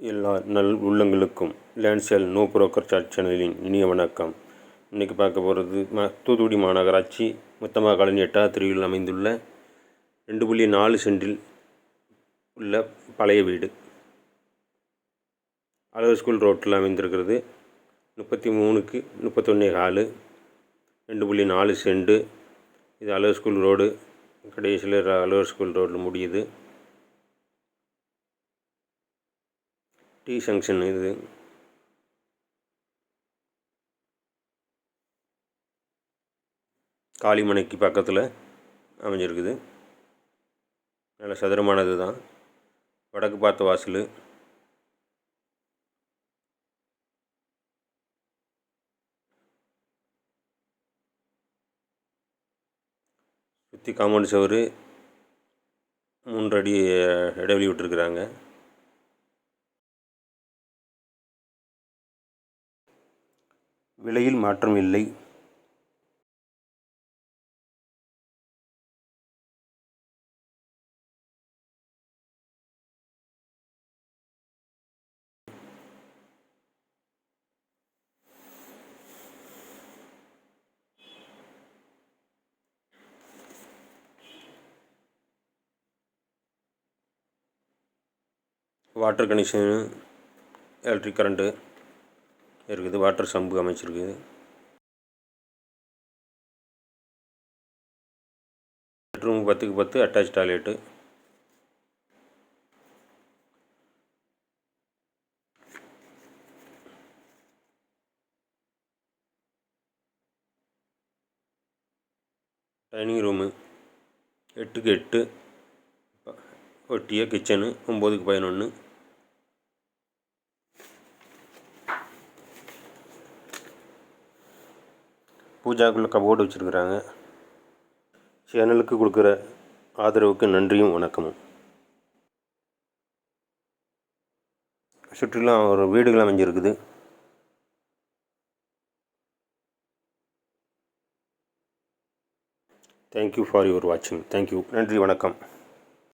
எல்லா நல் உள்ளங்களுக்கும் லேண்ட்சேல் நோ புரோக்கர் சார்ஜ் சேனலின் இனிய வணக்கம். இன்றைக்கி பார்க்க போகிறது தூத்துக்குடி மாநகராட்சி முத்தம்மா காலனி 8வது தெருவில் அமைந்துள்ள 2.4 சென்டில் உள்ள பழைய வீடு. அழகர் ஸ்கூல் ரோட்டில் அமைந்திருக்கிறது. 33க்கு 31 ஹாலு, 2.4 சென்டு. இது அழகர் ஸ்கூல் ரோடு, கடைசியில் அழகர் ஸ்கூல் ரோடில் முடியுது. டி ஜங்ஷன் இது. காளிமனைக்கு பக்கத்தில் அமைஞ்சிருக்குது. நல்ல சதுரமானது தான். வடக்கு பார்த்த வாசல். சுற்றி காம்பவுண்ட் சுவர் 3 அடி இடைவெளி விட்டுருக்குறாங்க. விலையில் மாற்றம் இல்லை. வாட்டர் கனெக்ஷனு, எலக்ட்ரிக் கரண்ட்டு இருக்குது. வாட்டர் சம்பு அமைச்சிருக்குது. பெட்ரூம் 10க்கு 10 அட்டாச் டாய்லெட்டு. டைனிங் ரூமு 8க்கு 8 ஒட்டிய கிச்சனு 9க்கு 11. பூஜாக்குள்ளே கபோர்டு வச்சுருக்குறாங்க. சேனலுக்கு கொடுக்குற ஆதரவுக்கு நன்றியும் வணக்கமும். சுற்றிலும் ஒரு வீடுகள் அமைஞ்சிருக்குது. தேங்க்யூ ஃபார் யுவர் வாட்சிங். தேங்க்யூ. நன்றி, வணக்கம்.